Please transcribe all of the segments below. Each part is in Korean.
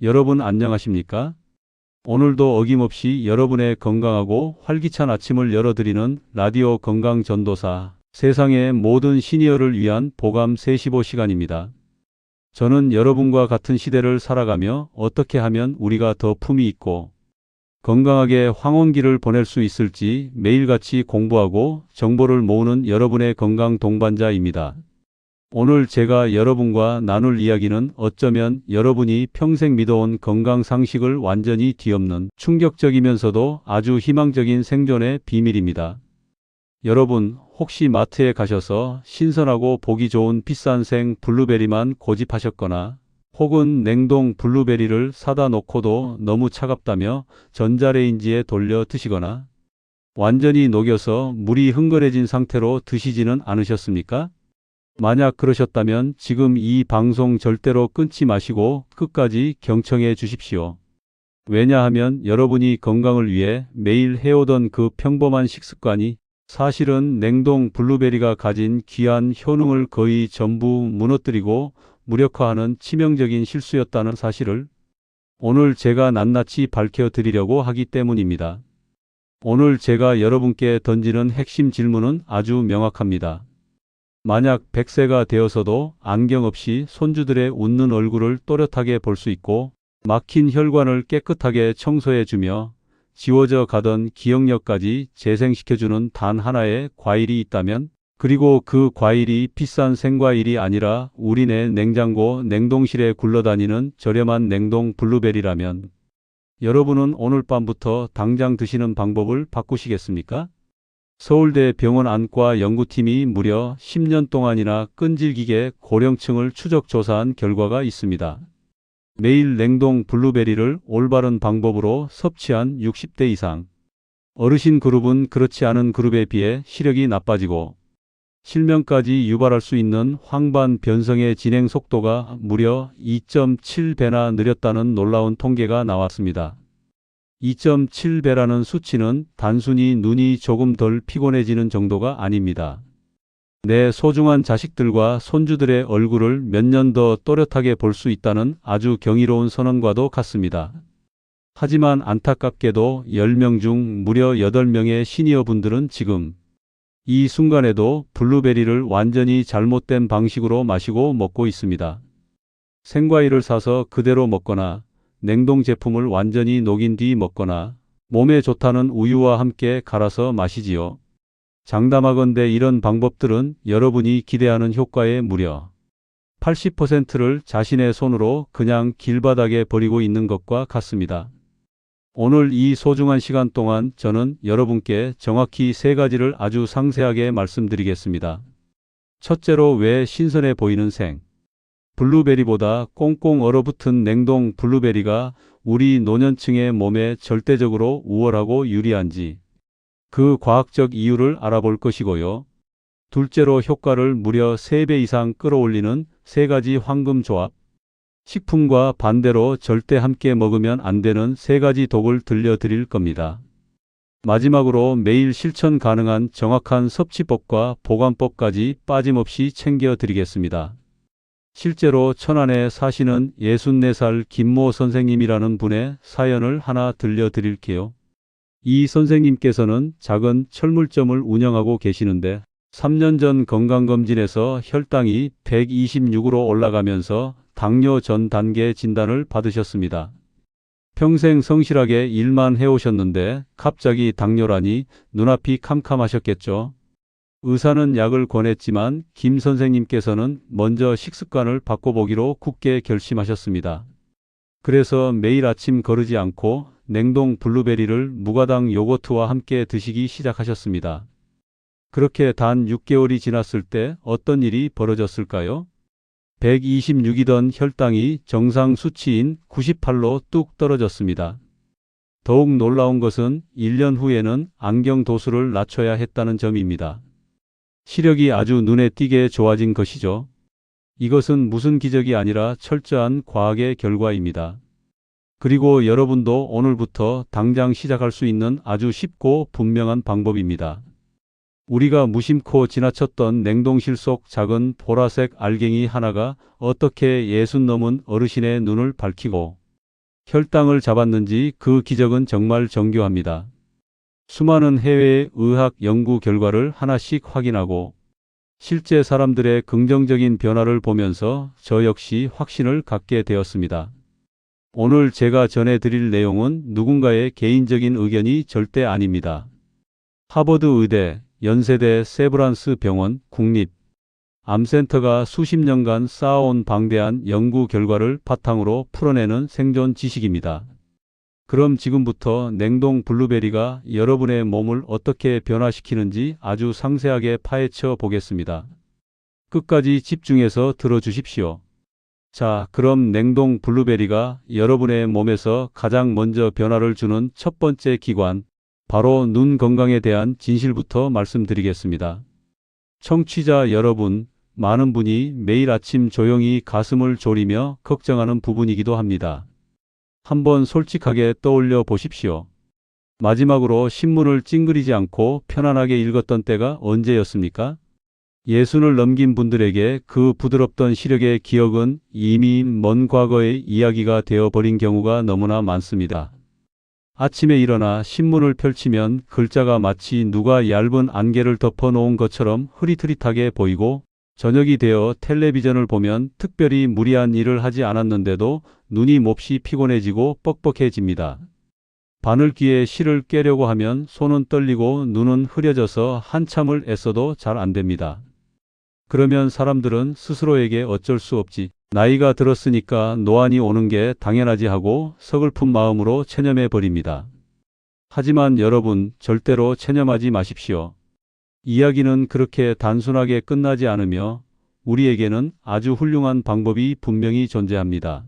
여러분 안녕하십니까? 오늘도 어김없이 여러분의 건강하고 활기찬 아침을 열어드리는 라디오 건강전도사 세상의 모든 시니어를 위한 보감 3-5시간입니다. 저는 여러분과 같은 시대를 살아가며 어떻게 하면 우리가 더 품위 있고 건강하게 황혼기를 보낼 수 있을지 매일같이 공부하고 정보를 모으는 여러분의 건강 동반자입니다. 오늘 제가 여러분과 나눌 이야기는 어쩌면 여러분이 평생 믿어온 건강 상식을 완전히 뒤엎는 충격적이면서도 아주 희망적인 생존의 비밀입니다. 여러분, 혹시 마트에 가셔서 신선하고 보기 좋은 비싼 생 블루베리만 고집하셨거나 혹은 냉동 블루베리를 사다 놓고도 너무 차갑다며 전자레인지에 돌려 드시거나 완전히 녹여서 물이 흥건해진 상태로 드시지는 않으셨습니까? 만약 그러셨다면 지금 이 방송 절대로 끊지 마시고 끝까지 경청해 주십시오. 왜냐하면 여러분이 건강을 위해 매일 해오던 그 평범한 식습관이 사실은 냉동 블루베리가 가진 귀한 효능을 거의 전부 무너뜨리고 무력화하는 치명적인 실수였다는 사실을 오늘 제가 낱낱이 밝혀드리려고 하기 때문입니다. 오늘 제가 여러분께 던지는 핵심 질문은 아주 명확합니다. 만약 100세가 되어서도 안경 없이 손주들의 웃는 얼굴을 또렷하게 볼 수 있고 막힌 혈관을 깨끗하게 청소해주며 지워져 가던 기억력까지 재생시켜주는 단 하나의 과일이 있다면, 그리고 그 과일이 비싼 생과일이 아니라 우리네 냉장고 냉동실에 굴러다니는 저렴한 냉동 블루베리라면 여러분은 오늘 밤부터 당장 드시는 방법을 바꾸시겠습니까? 서울대 병원 안과 연구팀이 무려 10년 동안이나 끈질기게 고령층을 추적 조사한 결과가 있습니다. 매일 냉동 블루베리를 올바른 방법으로 섭취한 60대 이상 어르신 그룹은 그렇지 않은 그룹에 비해 시력이 나빠지고 실명까지 유발할 수 있는 황반 변성의 진행 속도가 무려 2.7배나 느렸다는 놀라운 통계가 나왔습니다. 2.7배라는 수치는 단순히 눈이 조금 덜 피곤해지는 정도가 아닙니다. 내 소중한 자식들과 손주들의 얼굴을 몇 년 더 또렷하게 볼 수 있다는 아주 경이로운 선언과도 같습니다. 하지만 안타깝게도 10명 중 무려 8명의 시니어분들은 지금 이 순간에도 블루베리를 완전히 잘못된 방식으로 마시고 먹고 있습니다. 생과일을 사서 그대로 먹거나 냉동 제품을 완전히 녹인 뒤 먹거나 몸에 좋다는 우유와 함께 갈아서 마시지요. 장담하건대 이런 방법들은 여러분이 기대하는 효과의 무려 80%를 자신의 손으로 그냥 길바닥에 버리고 있는 것과 같습니다. 오늘 이 소중한 시간 동안 저는 여러분께 정확히 3가지를 아주 상세하게 말씀드리겠습니다. 첫째로, 왜 신선해 보이는 생 블루베리보다 꽁꽁 얼어붙은 냉동 블루베리가 우리 노년층의 몸에 절대적으로 우월하고 유리한지 그 과학적 이유를 알아볼 것이고요. 둘째로, 효과를 무려 3배 이상 끌어올리는 3가지 황금 조합, 식품과 반대로 절대 함께 먹으면 안 되는 3가지 독을 들려드릴 겁니다. 마지막으로 매일 실천 가능한 정확한 섭취법과 보관법까지 빠짐없이 챙겨드리겠습니다. 실제로 천안에 사시는 64살 김모 선생님이라는 분의 사연을 하나 들려드릴게요. 이 선생님께서는 작은 철물점을 운영하고 계시는데 3년 전 건강검진에서 혈당이 126으로 올라가면서 당뇨 전 단계 진단을 받으셨습니다. 평생 성실하게 일만 해오셨는데 갑자기 당뇨라니 눈앞이 캄캄하셨겠죠. 의사는 약을 권했지만 김 선생님께서는 먼저 식습관을 바꿔보기로 굳게 결심하셨습니다. 그래서 매일 아침 거르지 않고 냉동 블루베리를 무가당 요거트와 함께 드시기 시작하셨습니다. 그렇게 단 6개월이 지났을 때 어떤 일이 벌어졌을까요? 126이던 혈당이 정상 수치인 98로 뚝 떨어졌습니다. 더욱 놀라운 것은 1년 후에는 안경 도수를 낮춰야 했다는 점입니다. 시력이 아주 눈에 띄게 좋아진 것이죠. 이것은 무슨 기적이 아니라 철저한 과학의 결과입니다. 그리고 여러분도 오늘부터 당장 시작할 수 있는 아주 쉽고 분명한 방법입니다. 우리가 무심코 지나쳤던 냉동실 속 작은 보라색 알갱이 하나가 어떻게 60 넘은 어르신의 눈을 밝히고 혈당을 잡았는지 그 기적은 정말 정교합니다. 수많은 해외의 의학 연구 결과를 하나씩 확인하고 실제 사람들의 긍정적인 변화를 보면서 저 역시 확신을 갖게 되었습니다. 오늘 제가 전해드릴 내용은 누군가의 개인적인 의견이 절대 아닙니다. 하버드 의대, 연세대, 세브란스 병원, 국립 암센터가 수십 년간 쌓아온 방대한 연구 결과를 바탕으로 풀어내는 생존 지식입니다. 그럼 지금부터 냉동 블루베리가 여러분의 몸을 어떻게 변화시키는지 아주 상세하게 파헤쳐 보겠습니다. 끝까지 집중해서 들어주십시오. 자, 그럼 냉동 블루베리가 여러분의 몸에서 가장 먼저 변화를 주는 첫 번째 기관, 바로 눈 건강에 대한 진실부터 말씀드리겠습니다. 청취자 여러분, 많은 분이 매일 아침 조용히 가슴을 졸이며 걱정하는 부분이기도 합니다. 한번 솔직하게 떠올려 보십시오. 마지막으로 신문을 찡그리지 않고 편안하게 읽었던 때가 언제였습니까? 예순을 넘긴 분들에게 그 부드럽던 시력의 기억은 이미 먼 과거의 이야기가 되어버린 경우가 너무나 많습니다. 아침에 일어나 신문을 펼치면 글자가 마치 누가 얇은 안개를 덮어놓은 것처럼 흐릿흐릿하게 보이고, 저녁이 되어 텔레비전을 보면 특별히 무리한 일을 하지 않았는데도 눈이 몹시 피곤해지고 뻑뻑해집니다. 바늘귀에 실을 꿰려고 하면 손은 떨리고 눈은 흐려져서 한참을 애써도 잘 안 됩니다. 그러면 사람들은 스스로에게 어쩔 수 없지, 나이가 들었으니까 노안이 오는 게 당연하지 하고 서글픈 마음으로 체념해 버립니다. 하지만 여러분, 절대로 체념하지 마십시오. 이야기는 그렇게 단순하게 끝나지 않으며 우리에게는 아주 훌륭한 방법이 분명히 존재합니다.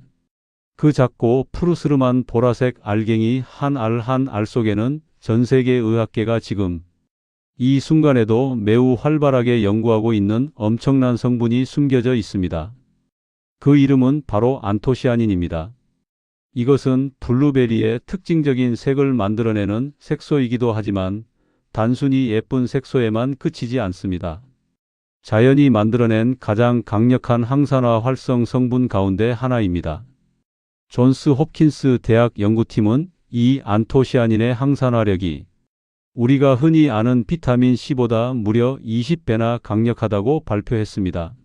그 작고 푸르스름한 보라색 알갱이 한 알 한 알 속에는 전 세계 의학계가 지금 이 순간에도 매우 활발하게 연구하고 있는 엄청난 성분이 숨겨져 있습니다. 그 이름은 바로 안토시아닌입니다. 이것은 블루베리의 특징적인 색을 만들어내는 색소이기도 하지만 단순히 예쁜 색소에만 그치지 않습니다. 자연이 만들어낸 가장 강력한 항산화 활성 성분 가운데 하나입니다. 존스 홉킨스 대학 연구팀은 이 안토시아닌의 항산화력이 우리가 흔히 아는 비타민 C보다 무려 20배나 강력하다고 발표했습니다.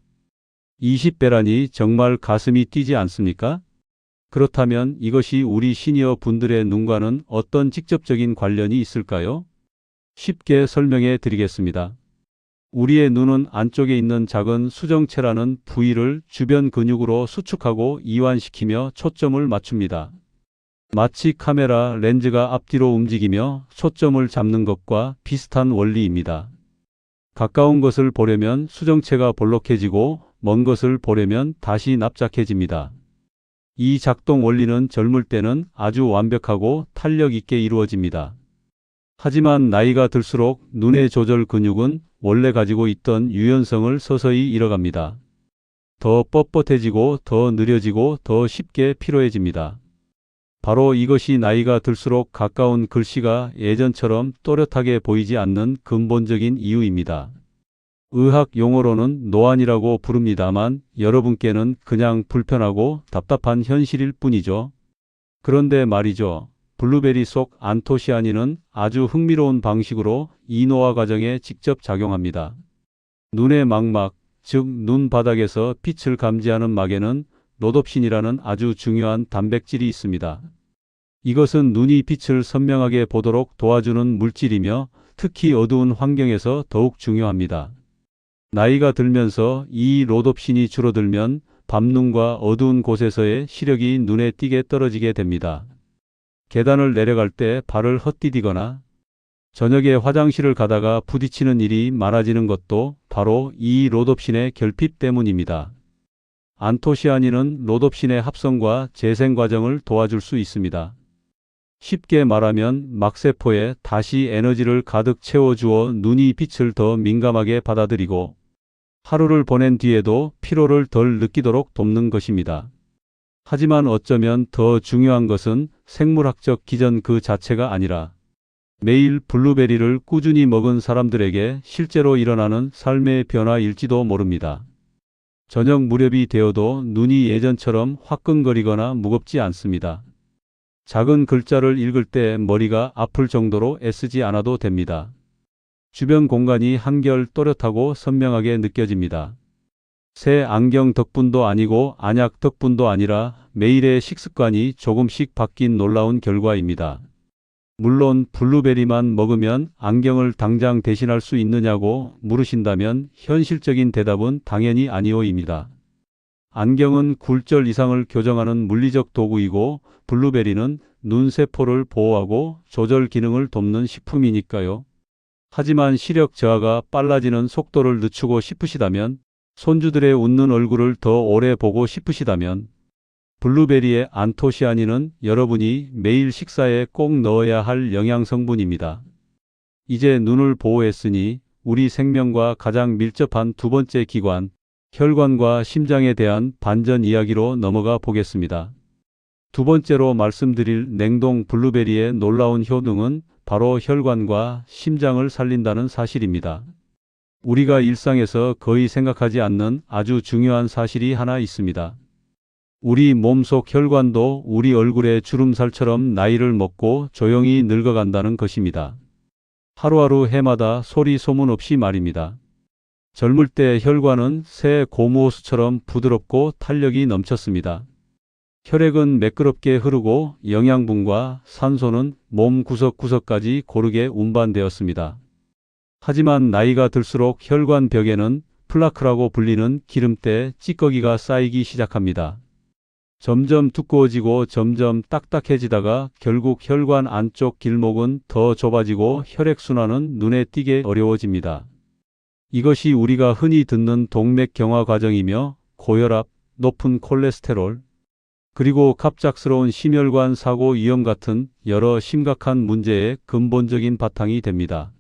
20배라니 정말 가슴이 뛰지 않습니까? 그렇다면 이것이 우리 시니어 분들의 눈과는 어떤 직접적인 관련이 있을까요? 쉽게 설명해 드리겠습니다. 우리의 눈은 안쪽에 있는 작은 수정체라는 부위를 주변 근육으로 수축하고 이완시키며 초점을 맞춥니다. 마치 카메라 렌즈가 앞뒤로 움직이며 초점을 잡는 것과 비슷한 원리입니다. 가까운 것을 보려면 수정체가 볼록해지고 먼 것을 보려면 다시 납작해집니다. 이 작동 원리는 젊을 때는 아주 완벽하고 탄력 있게 이루어집니다. 하지만 나이가 들수록 눈의 조절 근육은 원래 가지고 있던 유연성을 서서히 잃어갑니다. 더 뻣뻣해지고 더 느려지고 더 쉽게 피로해집니다. 바로 이것이 나이가 들수록 가까운 글씨가 예전처럼 또렷하게 보이지 않는 근본적인 이유입니다. 의학 용어로는 노안이라고 부릅니다만 여러분께는 그냥 불편하고 답답한 현실일 뿐이죠. 그런데 말이죠. 블루베리 속 안토시아닌은 아주 흥미로운 방식으로 이 노화 과정에 직접 작용합니다. 눈의 망막, 즉 눈 바닥에서 빛을 감지하는 막에는 로놉신이라는 아주 중요한 단백질이 있습니다. 이것은 눈이 빛을 선명하게 보도록 도와주는 물질이며 특히 어두운 환경에서 더욱 중요합니다. 나이가 들면서 이 로놉신이 줄어들면 밤눈과 어두운 곳에서의 시력이 눈에 띄게 떨어지게 됩니다. 계단을 내려갈 때 발을 헛디디거나 저녁에 화장실을 가다가 부딪히는 일이 많아지는 것도 바로 이 로놉신의 결핍 때문입니다. 안토시아닌은 로놉신의 합성과 재생 과정을 도와줄 수 있습니다. 쉽게 말하면 막세포에 다시 에너지를 가득 채워주어 눈이 빛을 더 민감하게 받아들이고 하루를 보낸 뒤에도 피로를 덜 느끼도록 돕는 것입니다. 하지만 어쩌면 더 중요한 것은 생물학적 기전 그 자체가 아니라 매일 블루베리를 꾸준히 먹은 사람들에게 실제로 일어나는 삶의 변화일지도 모릅니다. 저녁 무렵이 되어도 눈이 예전처럼 화끈거리거나 무겁지 않습니다. 작은 글자를 읽을 때 머리가 아플 정도로 애쓰지 않아도 됩니다. 주변 공간이 한결 또렷하고 선명하게 느껴집니다. 새 안경 덕분도 아니고 안약 덕분도 아니라 매일의 식습관이 조금씩 바뀐 놀라운 결과입니다. 물론 블루베리만 먹으면 안경을 당장 대신할 수 있느냐고 물으신다면 현실적인 대답은 당연히 아니오입니다. 안경은 굴절 이상을 교정하는 물리적 도구이고 블루베리는 눈세포를 보호하고 조절 기능을 돕는 식품이니까요. 하지만 시력 저하가 빨라지는 속도를 늦추고 싶으시다면, 손주들의 웃는 얼굴을 더 오래 보고 싶으시다면 블루베리의 안토시아닌은 여러분이 매일 식사에 꼭 넣어야 할 영양 성분입니다. 이제 눈을 보호했으니 우리 생명과 가장 밀접한 두 번째 기관, 혈관과 심장에 대한 반전 이야기로 넘어가 보겠습니다. 두 번째로 말씀드릴 냉동 블루베리의 놀라운 효능은 바로 혈관과 심장을 살린다는 사실입니다. 우리가 일상에서 거의 생각하지 않는 아주 중요한 사실이 하나 있습니다. 우리 몸속 혈관도 우리 얼굴의 주름살처럼 나이를 먹고 조용히 늙어간다는 것입니다. 하루하루 해마다 소리 소문 없이 말입니다. 젊을 때 혈관은 새 고무호수처럼 부드럽고 탄력이 넘쳤습니다. 혈액은 매끄럽게 흐르고 영양분과 산소는 몸 구석구석까지 고르게 운반되었습니다. 하지만 나이가 들수록 혈관 벽에는 플라크라고 불리는 기름때 찌꺼기가 쌓이기 시작합니다. 점점 두꺼워지고 점점 딱딱해지다가 결국 혈관 안쪽 길목은 더 좁아지고 혈액순환은 눈에 띄게 어려워집니다. 이것이 우리가 흔히 듣는 동맥경화 과정이며 고혈압, 높은 콜레스테롤, 그리고 갑작스러운 심혈관 사고 위험 같은 여러 심각한 문제의 근본적인 바탕이 됩니다.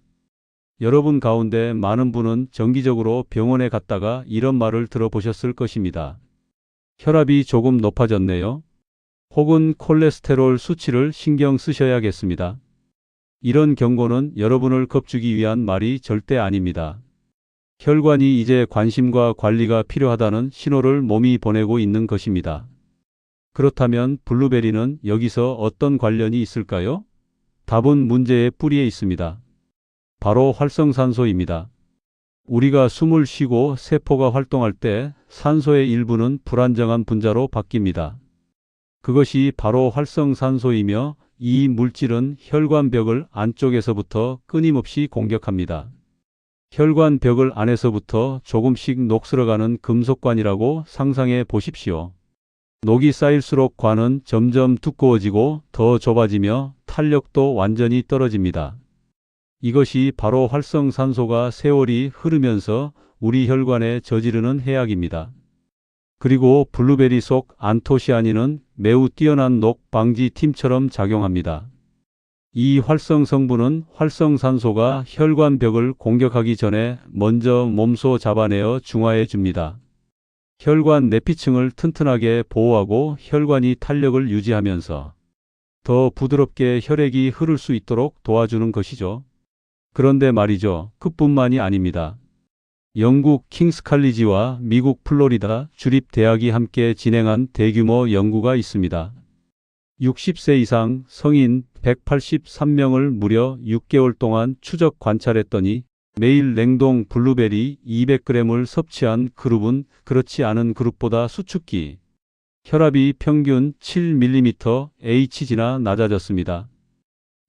여러분 가운데 많은 분은 정기적으로 병원에 갔다가 이런 말을 들어보셨을 것입니다. 혈압이 조금 높아졌네요. 혹은 콜레스테롤 수치를 신경 쓰셔야겠습니다. 이런 경고는 여러분을 겁주기 위한 말이 절대 아닙니다. 혈관이 이제 관심과 관리가 필요하다는 신호를 몸이 보내고 있는 것입니다. 그렇다면 블루베리는 여기서 어떤 관련이 있을까요? 답은 문제의 뿌리에 있습니다. 바로 활성산소입니다. 우리가 숨을 쉬고 세포가 활동할 때 산소의 일부는 불안정한 분자로 바뀝니다. 그것이 바로 활성산소이며 이 물질은 혈관벽을 안쪽에서부터 끊임없이 공격합니다. 혈관벽을 안에서부터 조금씩 녹슬어가는 금속관이라고 상상해 보십시오. 녹이 쌓일수록 관은 점점 두꺼워지고 더 좁아지며 탄력도 완전히 떨어집니다. 이것이 바로 활성산소가 세월이 흐르면서 우리 혈관에 저지르는 해악입니다. 그리고 블루베리 속 안토시아닌은 매우 뛰어난 녹 방지 팀처럼 작용합니다. 이 활성 성분은 활성산소가 혈관벽을 공격하기 전에 먼저 몸소 잡아내어 중화해 줍니다. 혈관 내피층을 튼튼하게 보호하고 혈관이 탄력을 유지하면서 더 부드럽게 혈액이 흐를 수 있도록 도와주는 것이죠. 그런데 말이죠. 그뿐만이 아닙니다. 영국 킹스 칼리지와 미국 플로리다 주립대학이 함께 진행한 대규모 연구가 있습니다. 60세 이상 성인 183명을 무려 6개월 동안 추적 관찰했더니 매일 냉동 블루베리 200g을 섭취한 그룹은 그렇지 않은 그룹보다 수축기, 혈압이 평균 7mmHg나 낮아졌습니다.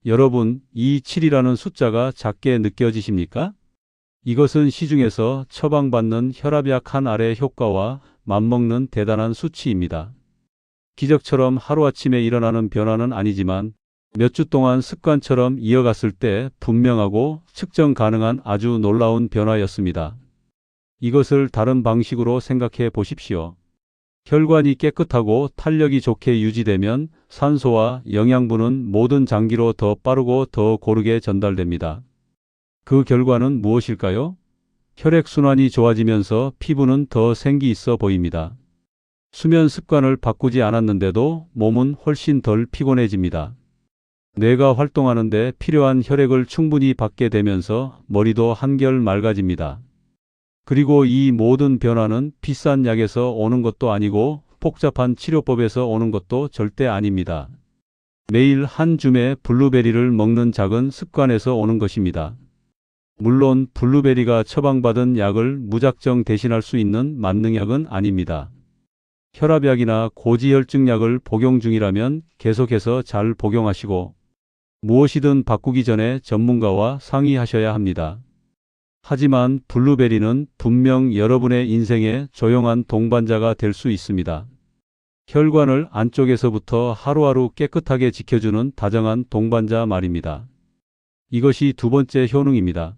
여러분, 이 7이라는 숫자가 작게 느껴지십니까? 이것은 시중에서 처방받는 혈압약 한 알의 효과와 맞먹는 대단한 수치입니다. 기적처럼 하루아침에 일어나는 변화는 아니지만 몇 주 동안 습관처럼 이어갔을 때 분명하고 측정 가능한 아주 놀라운 변화였습니다. 이것을 다른 방식으로 생각해 보십시오. 혈관이 깨끗하고 탄력이 좋게 유지되면 산소와 영양분은 모든 장기로 더 빠르고 더 고르게 전달됩니다. 그 결과는 무엇일까요? 혈액순환이 좋아지면서 피부는 더 생기 있어 보입니다. 수면 습관을 바꾸지 않았는데도 몸은 훨씬 덜 피곤해집니다. 뇌가 활동하는데 필요한 혈액을 충분히 받게 되면서 머리도 한결 맑아집니다. 그리고 이 모든 변화는 비싼 약에서 오는 것도 아니고 복잡한 치료법에서 오는 것도 절대 아닙니다. 매일 한 줌의 블루베리를 먹는 작은 습관에서 오는 것입니다. 물론 블루베리가 처방받은 약을 무작정 대신할 수 있는 만능약은 아닙니다. 혈압약이나 고지혈증약을 복용 중이라면 계속해서 잘 복용하시고 무엇이든 바꾸기 전에 전문가와 상의하셔야 합니다. 하지만 블루베리는 분명 여러분의 인생의 조용한 동반자가 될 수 있습니다. 혈관을 안쪽에서부터 하루하루 깨끗하게 지켜주는 다정한 동반자 말입니다. 이것이 두 번째 효능입니다.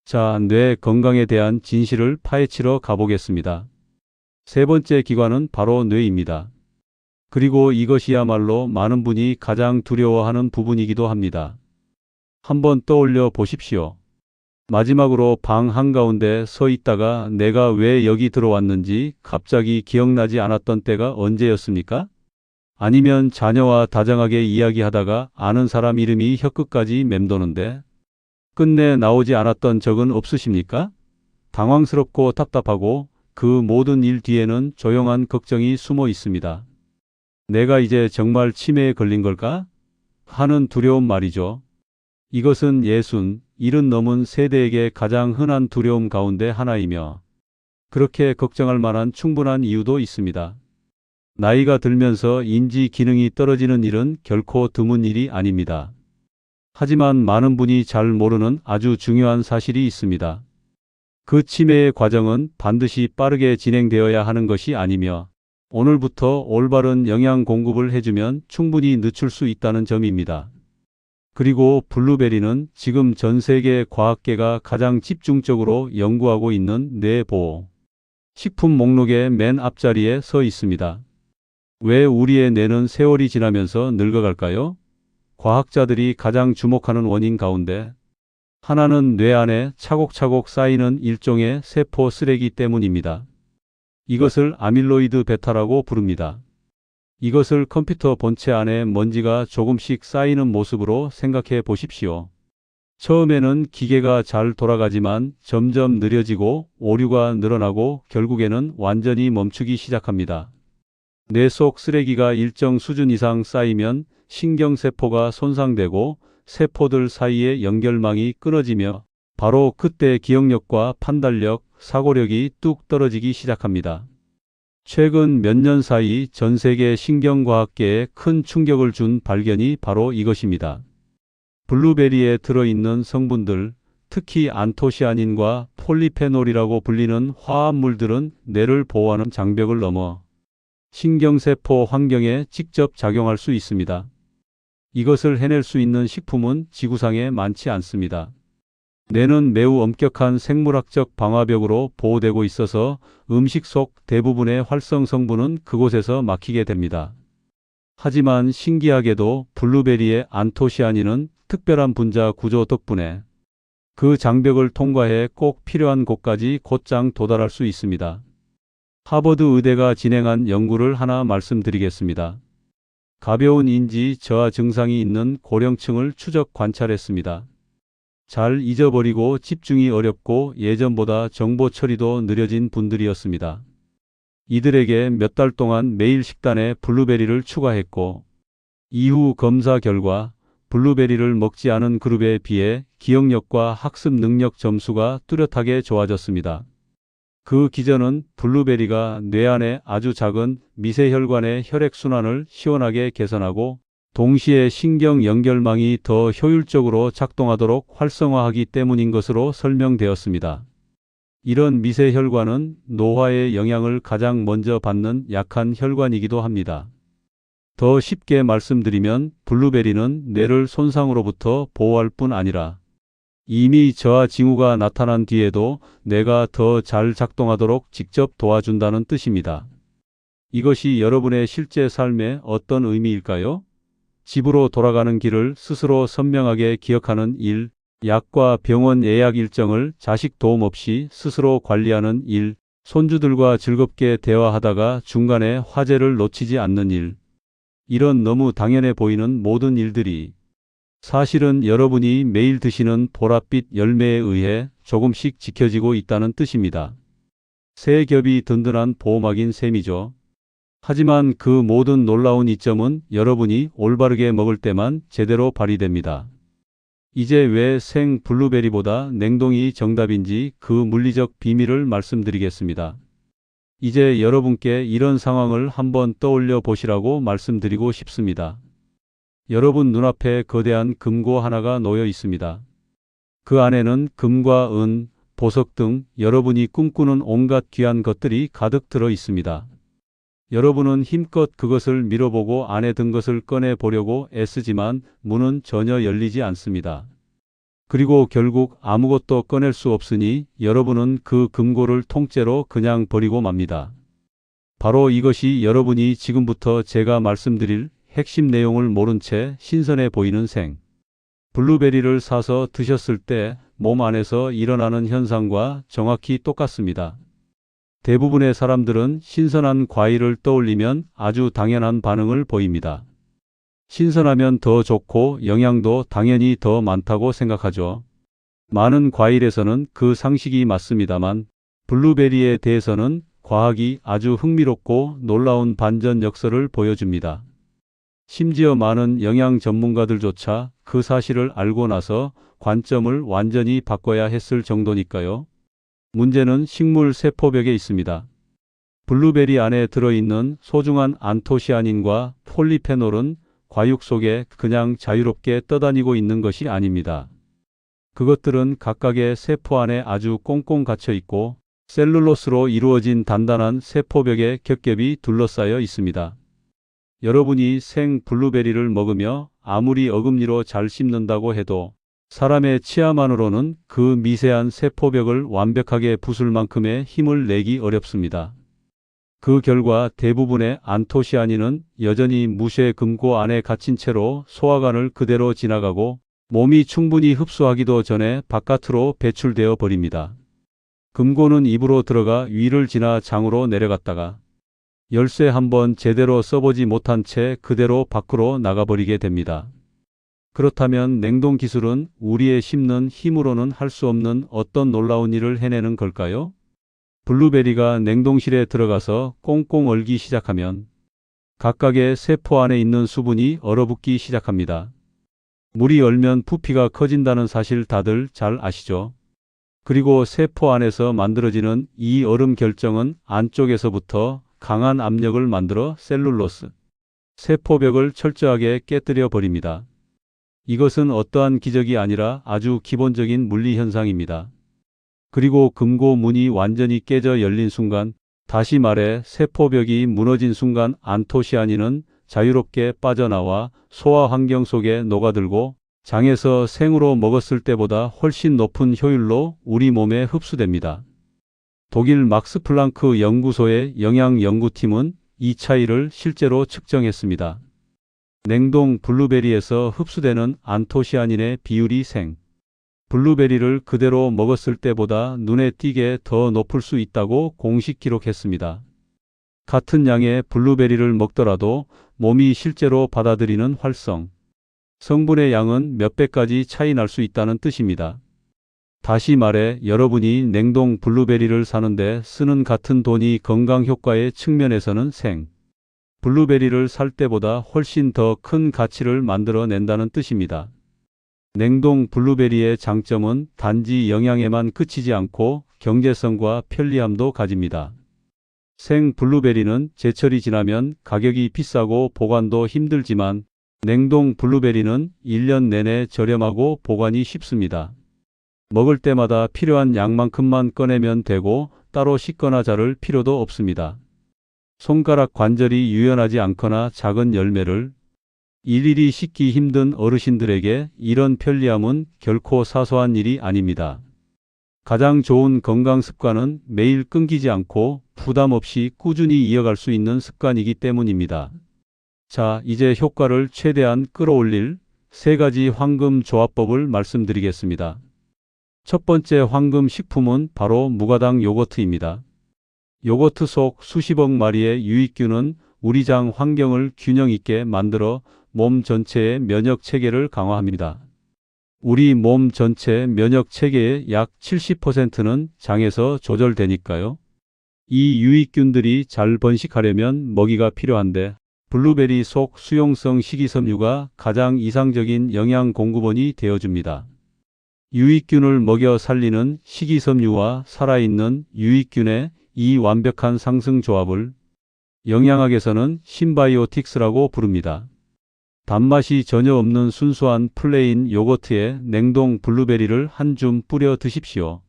자, 뇌 건강에 대한 진실을 파헤치러 가보겠습니다. 세 번째 기관은 바로 뇌입니다. 그리고 이것이야말로 많은 분이 가장 두려워하는 부분이기도 합니다. 한번 떠올려 보십시오. 마지막으로 방 한가운데 서 있다가 내가 왜 여기 들어왔는지 갑자기 기억나지 않았던 때가 언제였습니까? 아니면 자녀와 다정하게 이야기하다가 아는 사람 이름이 혀끝까지 맴도는데 끝내 나오지 않았던 적은 없으십니까? 당황스럽고 답답하고 그 모든 일 뒤에는 조용한 걱정이 숨어 있습니다. 내가 이제 정말 치매에 걸린 걸까? 하는 두려움 말이죠. 이것은 70 넘은 세대에게 가장 흔한 두려움 가운데 하나이며 그렇게 걱정할 만한 충분한 이유도 있습니다. 나이가 들면서 인지 기능이 떨어지는 일은 결코 드문 일이 아닙니다. 하지만 많은 분이 잘 모르는 아주 중요한 사실이 있습니다. 그 치매의 과정은 반드시 빠르게 진행되어야 하는 것이 아니며 오늘부터 올바른 영양 공급을 해주면 충분히 늦출 수 있다는 점입니다. 그리고 블루베리는 지금 전 세계 과학계가 가장 집중적으로 연구하고 있는 뇌보호 식품 목록의 맨 앞자리에 서 있습니다. 왜 우리의 뇌는 세월이 지나면서 늙어갈까요? 과학자들이 가장 주목하는 원인 가운데 하나는 뇌 안에 차곡차곡 쌓이는 일종의 세포 쓰레기 때문입니다. 이것을 아밀로이드 베타라고 부릅니다. 이것을 컴퓨터 본체 안에 먼지가 조금씩 쌓이는 모습으로 생각해 보십시오. 처음에는 기계가 잘 돌아가지만 점점 느려지고 오류가 늘어나고 결국에는 완전히 멈추기 시작합니다. 뇌 속 쓰레기가 일정 수준 이상 쌓이면 신경세포가 손상되고 세포들 사이의 연결망이 끊어지며 바로 그때 기억력과 판단력, 사고력이 뚝 떨어지기 시작합니다. 최근 몇 년 사이 전 세계 신경과학계에 큰 충격을 준 발견이 바로 이것입니다. 블루베리에 들어있는 성분들, 특히 안토시아닌과 폴리페놀이라고 불리는 화합물들은 뇌를 보호하는 장벽을 넘어 신경세포 환경에 직접 작용할 수 있습니다. 이것을 해낼 수 있는 식품은 지구상에 많지 않습니다. 뇌는 매우 엄격한 생물학적 방화벽으로 보호되고 있어서 음식 속 대부분의 활성 성분은 그곳에서 막히게 됩니다. 하지만 신기하게도 블루베리의 안토시아닌은 특별한 분자 구조 덕분에 그 장벽을 통과해 꼭 필요한 곳까지 곧장 도달할 수 있습니다. 하버드 의대가 진행한 연구를 하나 말씀드리겠습니다. 가벼운 인지 저하 증상이 있는 고령층을 추적 관찰했습니다. 잘 잊어버리고 집중이 어렵고 예전보다 정보 처리도 느려진 분들이었습니다. 이들에게 몇 달 동안 매일 식단에 블루베리를 추가했고 이후 검사 결과 블루베리를 먹지 않은 그룹에 비해 기억력과 학습 능력 점수가 뚜렷하게 좋아졌습니다. 그 기전은 블루베리가 뇌 안에 아주 작은 미세혈관의 혈액순환을 시원하게 개선하고 동시에 신경 연결망이 더 효율적으로 작동하도록 활성화하기 때문인 것으로 설명되었습니다. 이런 미세혈관은 노화의 영향을 가장 먼저 받는 약한 혈관이기도 합니다. 더 쉽게 말씀드리면 블루베리는 뇌를 손상으로부터 보호할 뿐 아니라 이미 저하 징후가 나타난 뒤에도 뇌가 더 잘 작동하도록 직접 도와준다는 뜻입니다. 이것이 여러분의 실제 삶에 어떤 의미일까요? 집으로 돌아가는 길을 스스로 선명하게 기억하는 일, 약과 병원 예약 일정을 자식 도움 없이 스스로 관리하는 일, 손주들과 즐겁게 대화하다가 중간에 화제를 놓치지 않는 일. 이런 너무 당연해 보이는 모든 일들이 사실은 여러분이 매일 드시는 보랏빛 열매에 의해 조금씩 지켜지고 있다는 뜻입니다. 새 겹이 든든한 보호막인 셈이죠. 하지만 그 모든 놀라운 이점은 여러분이 올바르게 먹을 때만 제대로 발휘됩니다. 이제 왜 생 블루베리보다 냉동이 정답인지 그 물리적 비밀을 말씀드리겠습니다. 이제 여러분께 이런 상황을 한번 떠올려 보시라고 말씀드리고 싶습니다. 여러분 눈앞에 거대한 금고 하나가 놓여 있습니다. 그 안에는 금과 은, 보석 등 여러분이 꿈꾸는 온갖 귀한 것들이 가득 들어 있습니다. 여러분은 힘껏 그것을 밀어보고 안에 든 것을 꺼내 보려고 애쓰지만 문은 전혀 열리지 않습니다. 그리고 결국 아무것도 꺼낼 수 없으니 여러분은 그 금고를 통째로 그냥 버리고 맙니다. 바로 이것이 여러분이 지금부터 제가 말씀드릴 핵심 내용을 모른 채 신선해 보이는 생 블루베리를 사서 드셨을 때 몸 안에서 일어나는 현상과 정확히 똑같습니다. 대부분의 사람들은 신선한 과일을 떠올리면 아주 당연한 반응을 보입니다. 신선하면 더 좋고 영양도 당연히 더 많다고 생각하죠. 많은 과일에서는 그 상식이 맞습니다만 블루베리에 대해서는 과학이 아주 흥미롭고 놀라운 반전 역설을 보여줍니다. 심지어 많은 영양 전문가들조차 그 사실을 알고 나서 관점을 완전히 바꿔야 했을 정도니까요. 문제는 식물 세포벽에 있습니다. 블루베리 안에 들어있는 소중한 안토시아닌과 폴리페놀은 과육 속에 그냥 자유롭게 떠다니고 있는 것이 아닙니다. 그것들은 각각의 세포 안에 아주 꽁꽁 갇혀 있고 셀룰로스로 이루어진 단단한 세포벽에 겹겹이 둘러싸여 있습니다. 여러분이 생 블루베리를 먹으며 아무리 어금니로 잘 씹는다고 해도 사람의 치아만으로는 그 미세한 세포벽을 완벽하게 부술 만큼의 힘을 내기 어렵습니다. 그 결과 대부분의 안토시아닌은 여전히 무쇠 금고 안에 갇힌 채로 소화관을 그대로 지나가고 몸이 충분히 흡수하기도 전에 바깥으로 배출되어 버립니다. 금고는 입으로 들어가 위를 지나 장으로 내려갔다가 열쇠 한번 제대로 써보지 못한 채 그대로 밖으로 나가버리게 됩니다. 그렇다면 냉동 기술은 우리의 씹는 힘으로는 할 수 없는 어떤 놀라운 일을 해내는 걸까요? 블루베리가 냉동실에 들어가서 꽁꽁 얼기 시작하면 각각의 세포 안에 있는 수분이 얼어붙기 시작합니다. 물이 얼면 부피가 커진다는 사실 다들 잘 아시죠? 그리고 세포 안에서 만들어지는 이 얼음 결정은 안쪽에서부터 강한 압력을 만들어 셀룰로스, 세포벽을 철저하게 깨뜨려 버립니다. 이것은 어떠한 기적이 아니라 아주 기본적인 물리 현상입니다. 그리고 금고 문이 완전히 깨져 열린 순간, 다시 말해 세포벽이 무너진 순간 안토시아닌은 자유롭게 빠져나와 소화 환경 속에 녹아들고 장에서 생으로 먹었을 때보다 훨씬 높은 효율로 우리 몸에 흡수됩니다. 독일 막스 플랑크 연구소의 영양 연구팀은 이 차이를 실제로 측정했습니다. 냉동 블루베리에서 흡수되는 안토시아닌의 비율이 생 블루베리를 그대로 먹었을 때보다 눈에 띄게 더 높을 수 있다고 공식 기록했습니다. 같은 양의 블루베리를 먹더라도 몸이 실제로 받아들이는 활성, 성분의 양은 몇 배까지 차이 날 수 있다는 뜻입니다. 다시 말해 여러분이 냉동 블루베리를 사는데 쓰는 같은 돈이 건강 효과의 측면에서는 생 블루베리를 살 때보다 훨씬 더 큰 가치를 만들어낸다는 뜻입니다. 냉동 블루베리의 장점은 단지 영양에만 그치지 않고 경제성과 편리함도 가집니다. 생 블루베리는 제철이 지나면 가격이 비싸고 보관도 힘들지만 냉동 블루베리는 1년 내내 저렴하고 보관이 쉽습니다. 먹을 때마다 필요한 양만큼만 꺼내면 되고 따로 씻거나 자를 필요도 없습니다. 손가락 관절이 유연하지 않거나 작은 열매를 일일이 씻기 힘든 어르신들에게 이런 편리함은 결코 사소한 일이 아닙니다. 가장 좋은 건강 습관은 매일 끊기지 않고 부담 없이 꾸준히 이어갈 수 있는 습관이기 때문입니다. 자, 이제 효과를 최대한 끌어올릴 3가지 황금 조합법을 말씀드리겠습니다. 첫 번째 황금 식품은 바로 무가당 요거트입니다. 요거트 속 수십억 마리의 유익균은 우리 장 환경을 균형 있게 만들어 몸 전체의 면역 체계를 강화합니다. 우리 몸 전체 면역 체계의 약 70%는 장에서 조절되니까요. 이 유익균들이 잘 번식하려면 먹이가 필요한데 블루베리 속 수용성 식이섬유가 가장 이상적인 영양 공급원이 되어줍니다. 유익균을 먹여 살리는 식이섬유와 살아있는 유익균의 이 완벽한 상승 조합을 영양학에서는 신바이오틱스라고 부릅니다. 단맛이 전혀 없는 순수한 플레인 요거트에 냉동 블루베리를 한 줌 뿌려 드십시오.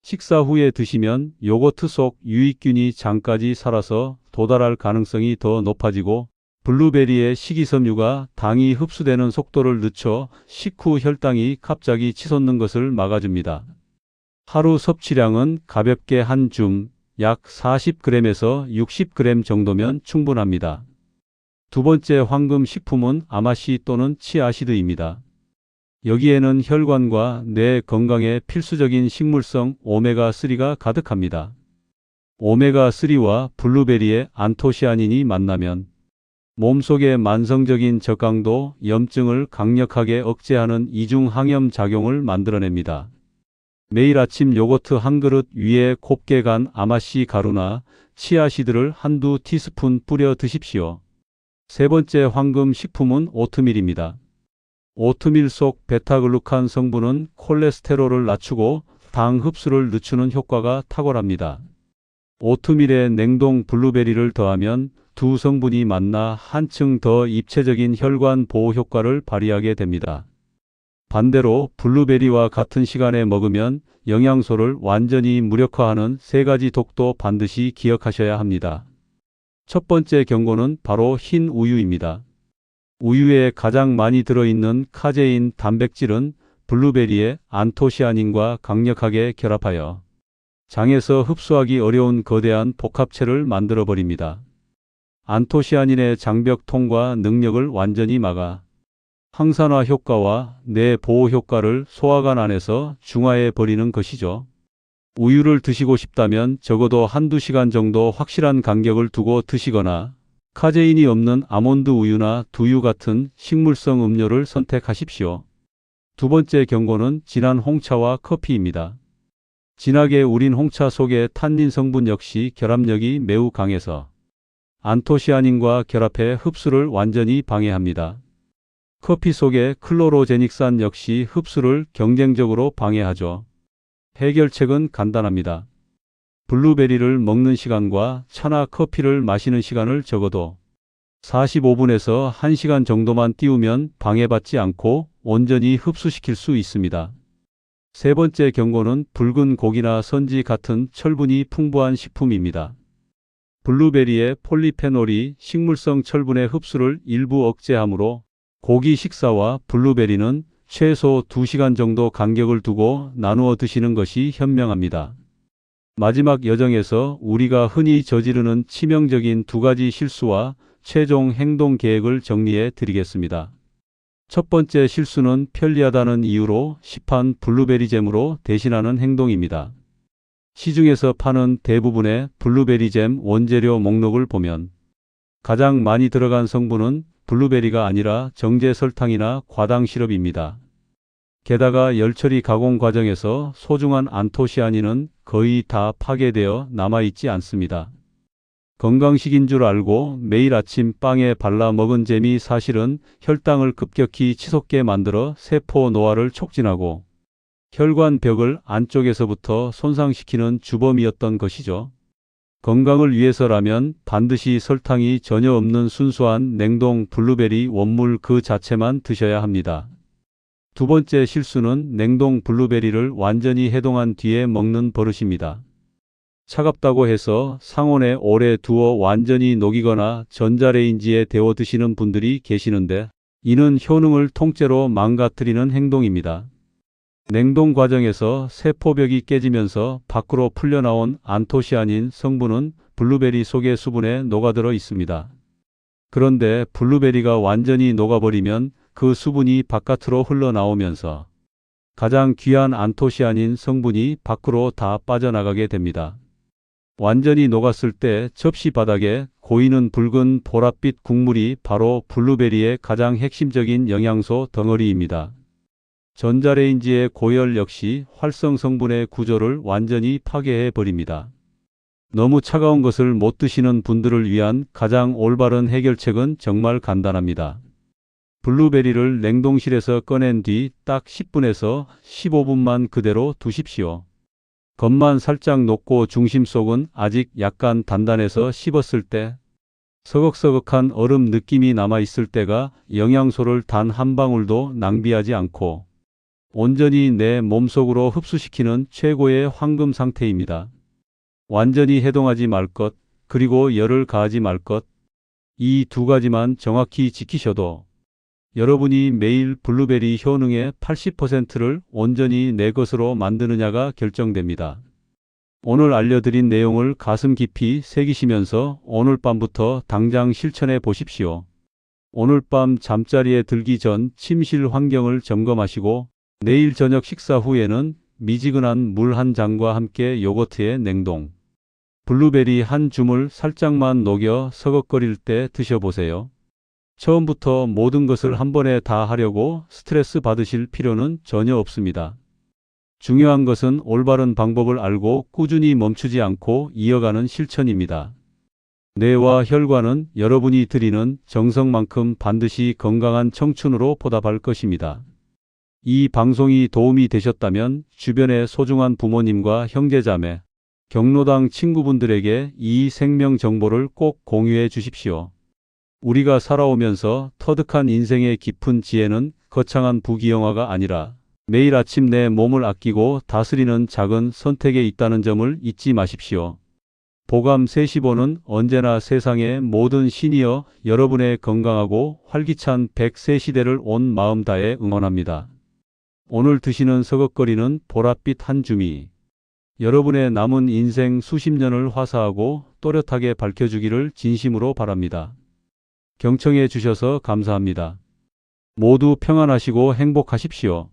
식사 후에 드시면 요거트 속 유익균이 장까지 살아서 도달할 가능성이 더 높아지고 블루베리의 식이섬유가 당이 흡수되는 속도를 늦춰 식후 혈당이 갑자기 치솟는 것을 막아줍니다. 하루 섭취량은 가볍게 한 줌, 약 40g에서 60g 정도면 충분합니다. 두 번째 황금 식품은 아마시 또는 치아시드입니다. 여기에는 혈관과 뇌 건강에 필수적인 식물성 오메가3가 가득합니다. 오메가3와 블루베리의 안토시아닌이 만나면 몸속의 만성적인 저강도 염증을 강력하게 억제하는 이중항염 작용을 만들어냅니다. 매일 아침 요거트 한 그릇 위에 곱게 간 아마씨 가루나 치아시드를 한두 티스푼 뿌려 드십시오. 세 번째 황금 식품은 오트밀입니다. 오트밀 속 베타글루칸 성분은 콜레스테롤을 낮추고 당 흡수를 늦추는 효과가 탁월합니다. 오트밀에 냉동 블루베리를 더하면 두 성분이 만나 한층 더 입체적인 혈관 보호 효과를 발휘하게 됩니다. 반대로 블루베리와 같은 시간에 먹으면 영양소를 완전히 무력화하는 세 가지 독도 반드시 기억하셔야 합니다. 첫 번째 경고는 바로 흰 우유입니다. 우유에 가장 많이 들어있는 카제인 단백질은 블루베리의 안토시아닌과 강력하게 결합하여 장에서 흡수하기 어려운 거대한 복합체를 만들어버립니다. 안토시아닌의 장벽 통과 능력을 완전히 막아 항산화 효과와 뇌 보호 효과를 소화관 안에서 중화해 버리는 것이죠. 우유를 드시고 싶다면 적어도 한두 시간 정도 확실한 간격을 두고 드시거나 카제인이 없는 아몬드 우유나 두유 같은 식물성 음료를 선택하십시오. 두 번째 경고는 진한 홍차와 커피입니다. 진하게 우린 홍차 속의 탄닌 성분 역시 결합력이 매우 강해서 안토시아닌과 결합해 흡수를 완전히 방해합니다. 커피 속의 클로로제닉산 역시 흡수를 경쟁적으로 방해하죠. 해결책은 간단합니다. 블루베리를 먹는 시간과 차나 커피를 마시는 시간을 적어도 45분에서 1시간 정도만 띄우면 방해받지 않고 온전히 흡수시킬 수 있습니다. 세 번째 경고는 붉은 고기나 선지 같은 철분이 풍부한 식품입니다. 블루베리의 폴리페놀이 식물성 철분의 흡수를 일부 억제하므로 고기 식사와 블루베리는 최소 2시간 정도 간격을 두고 나누어 드시는 것이 현명합니다. 마지막 여정에서 우리가 흔히 저지르는 치명적인 두 가지 실수와 최종 행동 계획을 정리해 드리겠습니다. 첫 번째 실수는 편리하다는 이유로 시판 블루베리 잼으로 대신하는 행동입니다. 시중에서 파는 대부분의 블루베리 잼 원재료 목록을 보면 가장 많이 들어간 성분은 블루베리가 아니라 정제 설탕이나 과당 시럽입니다. 게다가 열처리 가공 과정에서 소중한 안토시아닌은 거의 다 파괴되어 남아있지 않습니다. 건강식인 줄 알고 매일 아침 빵에 발라 먹은 잼이 사실은 혈당을 급격히 치솟게 만들어 세포 노화를 촉진하고 혈관 벽을 안쪽에서부터 손상시키는 주범이었던 것이죠. 건강을 위해서라면 반드시 설탕이 전혀 없는 순수한 냉동 블루베리 원물 그 자체만 드셔야 합니다. 두 번째 실수는 냉동 블루베리를 완전히 해동한 뒤에 먹는 버릇입니다. 차갑다고 해서 상온에 오래 두어 완전히 녹이거나 전자레인지에 데워 드시는 분들이 계시는데 이는 효능을 통째로 망가뜨리는 행동입니다. 냉동 과정에서 세포벽이 깨지면서 밖으로 풀려나온 안토시아닌 성분은 블루베리 속의 수분에 녹아들어 있습니다. 그런데 블루베리가 완전히 녹아버리면 그 수분이 바깥으로 흘러나오면서 가장 귀한 안토시아닌 성분이 밖으로 다 빠져나가게 됩니다. 완전히 녹았을 때 접시 바닥에 고이는 붉은 보랏빛 국물이 바로 블루베리의 가장 핵심적인 영양소 덩어리입니다. 전자레인지의 고열 역시 활성 성분의 구조를 완전히 파괴해 버립니다. 너무 차가운 것을 못 드시는 분들을 위한 가장 올바른 해결책은 정말 간단합니다. 블루베리를 냉동실에서 꺼낸 뒤 딱 10분에서 15분만 그대로 두십시오. 겉만 살짝 녹고 중심 속은 아직 약간 단단해서 씹었을 때 서걱서걱한 얼음 느낌이 남아있을 때가 영양소를 단 한 방울도 낭비하지 않고 온전히 내 몸속으로 흡수시키는 최고의 황금 상태입니다. 완전히 해동하지 말 것, 그리고 열을 가하지 말 것. 이 두 가지만 정확히 지키셔도 여러분이 매일 블루베리 효능의 80%를 온전히 내 것으로 만드느냐가 결정됩니다. 오늘 알려드린 내용을 가슴 깊이 새기시면서 오늘 밤부터 당장 실천해 보십시오. 오늘 밤 잠자리에 들기 전 침실 환경을 점검하시고 내일 저녁 식사 후에는 미지근한 물 한 잔과 함께 요거트에 냉동 블루베리 한 줌을 살짝만 녹여 서걱거릴 때 드셔보세요. 처음부터 모든 것을 한 번에 다 하려고 스트레스 받으실 필요는 전혀 없습니다. 중요한 것은 올바른 방법을 알고 꾸준히 멈추지 않고 이어가는 실천입니다. 뇌와 혈관은 여러분이 드리는 정성만큼 반드시 건강한 청춘으로 보답할 것입니다. 이 방송이 도움이 되셨다면 주변의 소중한 부모님과 형제자매, 경로당 친구분들에게 이 생명 정보를 꼭 공유해 주십시오. 우리가 살아오면서 터득한 인생의 깊은 지혜는 거창한 부귀영화가 아니라 매일 아침 내 몸을 아끼고 다스리는 작은 선택에 있다는 점을 잊지 마십시오. 보감 45는 언제나 세상의 모든 시니어 여러분의 건강하고 활기찬 100세 시대를 온 마음 다해 응원합니다. 오늘 드시는 서걱거리는 보랏빛 한 줌이 여러분의 남은 인생 수십 년을 화사하고 또렷하게 밝혀주기를 진심으로 바랍니다. 경청해 주셔서 감사합니다. 모두 평안하시고 행복하십시오.